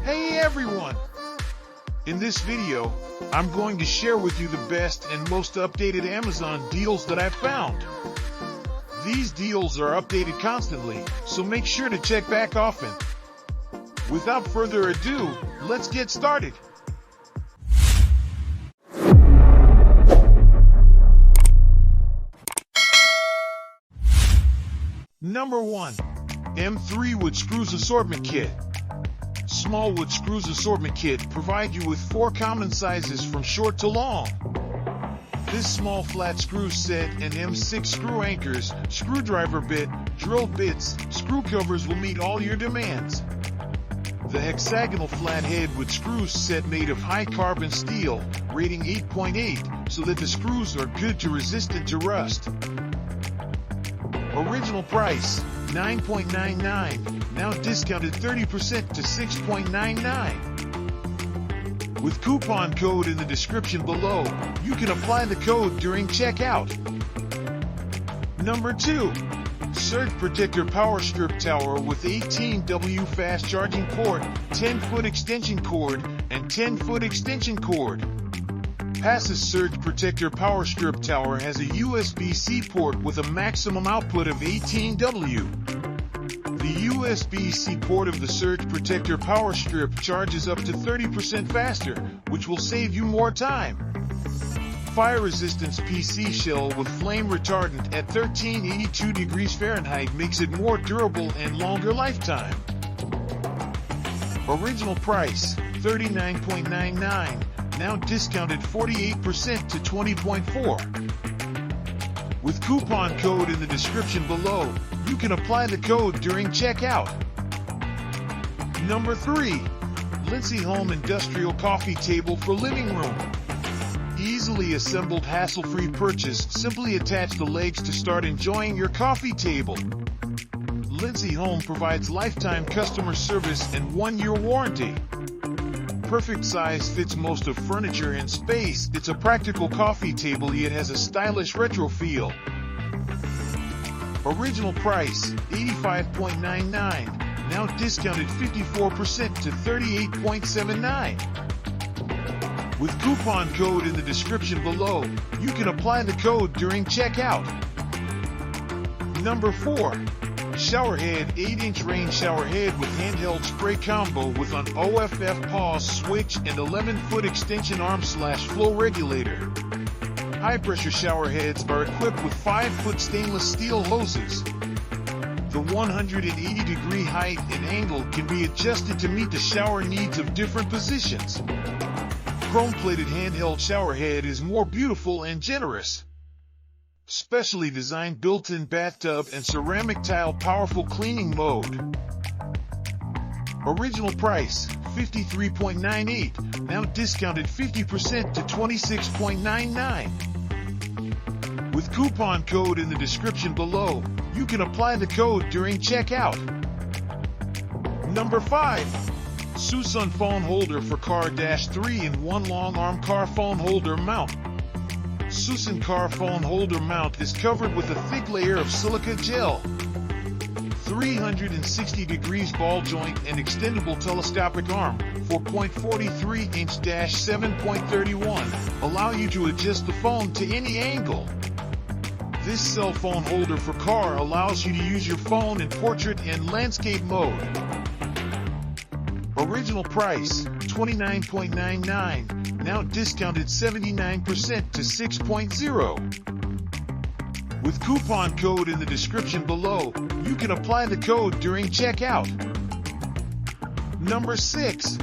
Hey everyone! In this video, I'm going to share with you the best and most updated Amazon deals that I've found. These deals are updated constantly, so make sure to check back often. Without further ado, let's get started. Number 1. M3 Wood Screws Assortment Kit. Small wood screws assortment kit provide you with 4 common sizes from short to long. This small flat screw set and M6 screw anchors, screwdriver bit, drill bits, screw covers will meet all your demands. The hexagonal flathead wood screws set made of high carbon steel, rating 8.8, so that the screws are good to resistant to rust. Original price, $9.99, now discounted 30% to $6.99. With coupon code in the description below, you can apply the code during checkout. Number 2. Surge Protector Power Strip Tower with 18W fast charging port, 10-foot extension cord, and 10-foot extension cord. Passes Surge Protector Power Strip Tower has a USB-C port with a maximum output of 18W. The USB-C port of the Surge Protector Power Strip charges up to 30% faster, which will save you more time. Fire resistance PC shell with flame retardant at 1382 degrees Fahrenheit makes it more durable and longer lifetime. Original price, $39.99. Now discounted 48% to $20.4. With coupon code in the description below, you can apply the code during checkout. Number 3. Lindsay Home Industrial Coffee Table for Living Room. Easily assembled hassle-free purchase, simply attach the legs to start enjoying your coffee table. Lindsay Home provides lifetime customer service and 1-year warranty. Perfect size, fits most of furniture and space. It's a practical coffee table yet has a stylish retro feel. Original price, $85.99, now discounted 54% to $38.79. With coupon code in the description below, you can apply the code during checkout. Number 4. Showerhead 8-inch rain shower head with handheld spray combo with an OFF pause switch and 11-foot extension arm/flow regulator. High-pressure shower heads are equipped with 5-foot stainless steel hoses. The 180-degree height and angle can be adjusted to meet the shower needs of different positions. Chrome-plated handheld shower head is more beautiful and generous. Specially designed built-in bathtub and ceramic tile powerful cleaning mode. Original price, $53.98, now discounted 50% to $26.99. With coupon code in the description below, you can apply the code during checkout. Number 5. Tucson phone holder for car 3-in-1 long arm car phone holder mount. Tucson car phone holder mount is covered with a thick layer of silica gel. 360 degrees ball joint and extendable telescopic arm, 4.43-inch-7.31, allow you to adjust the phone to any angle. This cell phone holder for car allows you to use your phone in portrait and landscape mode. Original price, $29.99, now discounted 79% to $6.0. With coupon code in the description below, you can apply the code during checkout. Number 6.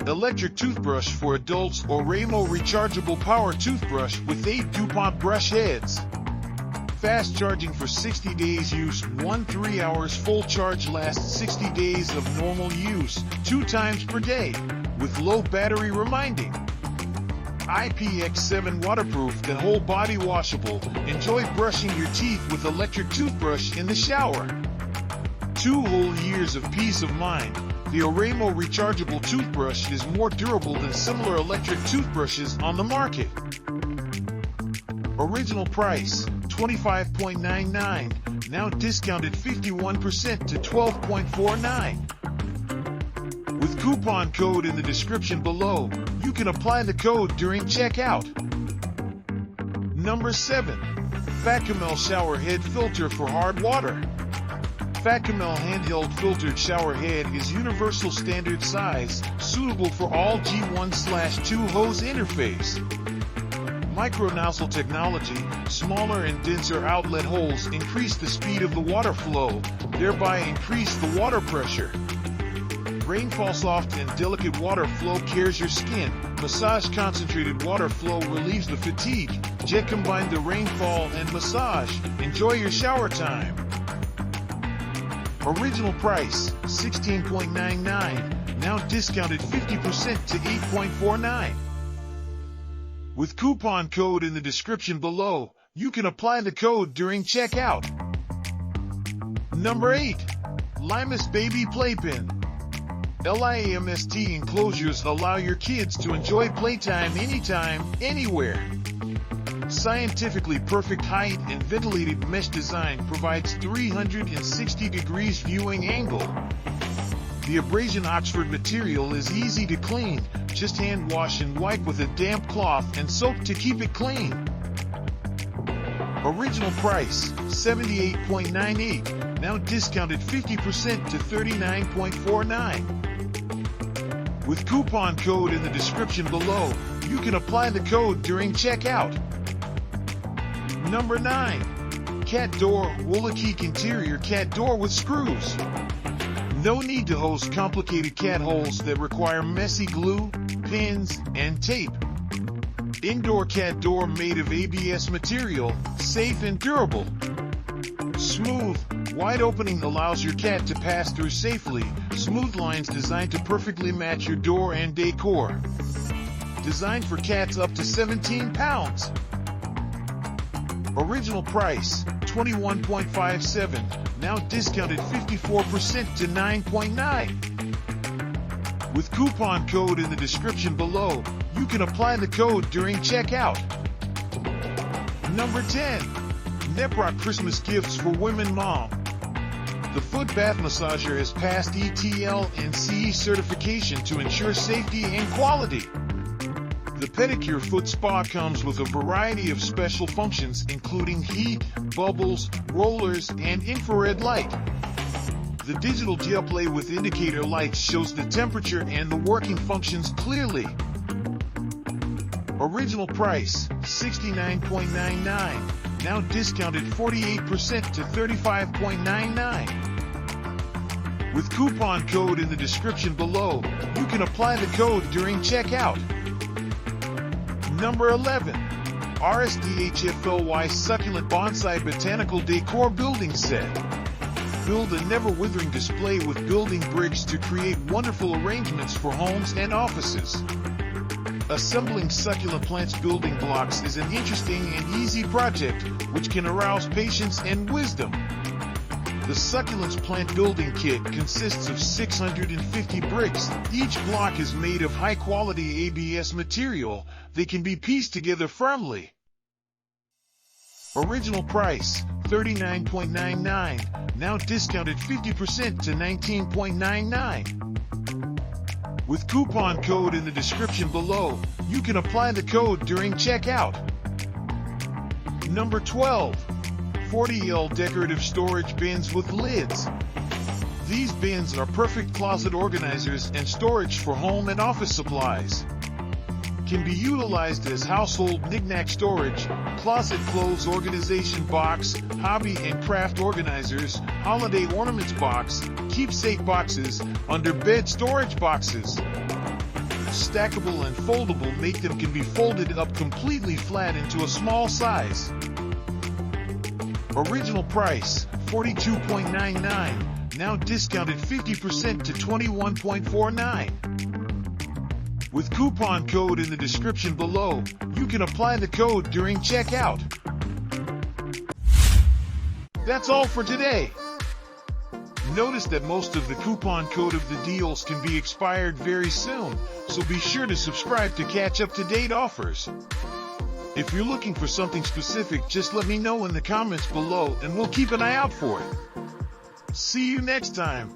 Electric toothbrush for adults Oremo rechargeable power toothbrush with 8 DuPont brush heads. Fast charging for 60 days use, 3 hours full charge lasts 60 days of normal use, 2 times per day, with low battery reminding. IPX7 waterproof and whole body washable. Enjoy brushing your teeth with electric toothbrush in the shower. 2 whole years of peace of mind. The Oremo rechargeable toothbrush is more durable than similar electric toothbrushes on the market. Original price, $25.99, now discounted 51% to $12.49. With coupon code in the description below, you can apply the code during checkout. Number 7. Facamel Shower Head Filter for Hard Water. Facamel handheld filtered shower head is universal standard size, suitable for all G1/2 hose interface. Micro-nozzle technology, smaller and denser outlet holes increase the speed of the water flow, thereby increase the water pressure. Rainfall soft and delicate water flow cares your skin. Massage concentrated water flow relieves the fatigue. Jet combine the rainfall and massage. Enjoy your shower time. Original price, $16.99, now discounted 50% to $8.49. With coupon code in the description below, you can apply the code during checkout. Number 8. Limous Baby Playpen. LIMST enclosures allow your kids to enjoy playtime anytime, anywhere. Scientifically perfect height and ventilated mesh design provides 360 degrees viewing angle. The abrasion Oxford material is easy to clean. Just hand wash and wipe with a damp cloth and soap to keep it clean. Original price, $78.98, now discounted 50% to $39.49. With coupon code in the description below, you can apply the code during checkout. Number 9. Cat Door Woolakeek Interior Cat Door with Screws. No need to host complicated cat holes that require messy glue, pins, and tape. Indoor cat door made of ABS material, safe and durable. Smooth, wide opening allows your cat to pass through safely. Smooth lines designed to perfectly match your door and decor. Designed for cats up to 17 pounds. Original price, $21.57, now discounted 54% to $9.9. With coupon code in the description below, you can apply the code during checkout. Number 10. Niprock Christmas Gifts for Women Mom. The foot bath massager has passed ETL and CE certification to ensure safety and quality. The pedicure foot spa comes with a variety of special functions including heat, bubbles, rollers, and infrared light. The digital display with indicator lights shows the temperature and the working functions clearly. Original price, $69.99, now discounted 48% to $35.99. With coupon code in the description below, you can apply the code during checkout. Number 11. RSDH Foy Succulent Bonsai Botanical Decor Building Set. Build a never-withering display with building bricks to create wonderful arrangements for homes and offices. Assembling succulent plants building blocks is an interesting and easy project, which can arouse patience and wisdom. The Succulents Plant Building Kit consists of 650 bricks. Each block is made of high-quality ABS material. They can be pieced together firmly. Original price, $39.99, now discounted 50% to $19.99. With coupon code in the description below, you can apply the code during checkout. Number 12. 40L Decorative Storage Bins with Lids. These bins are perfect closet organizers and storage for home and office supplies. Can be utilized as household knick-knack storage, closet clothes organization box, hobby and craft organizers, holiday ornaments box, keepsake boxes, under bed storage boxes. Stackable and foldable make them can be folded up completely flat into a small size. Original price, $42.99, now discounted 50% to $21.49. With coupon code in the description below, you can apply the code during checkout. That's all for today. Notice that most of the coupon code of the deals can be expired very soon, so be sure to subscribe to catch up-to-date offers. If you're looking for something specific, just let me know in the comments below and we'll keep an eye out for it. See you next time.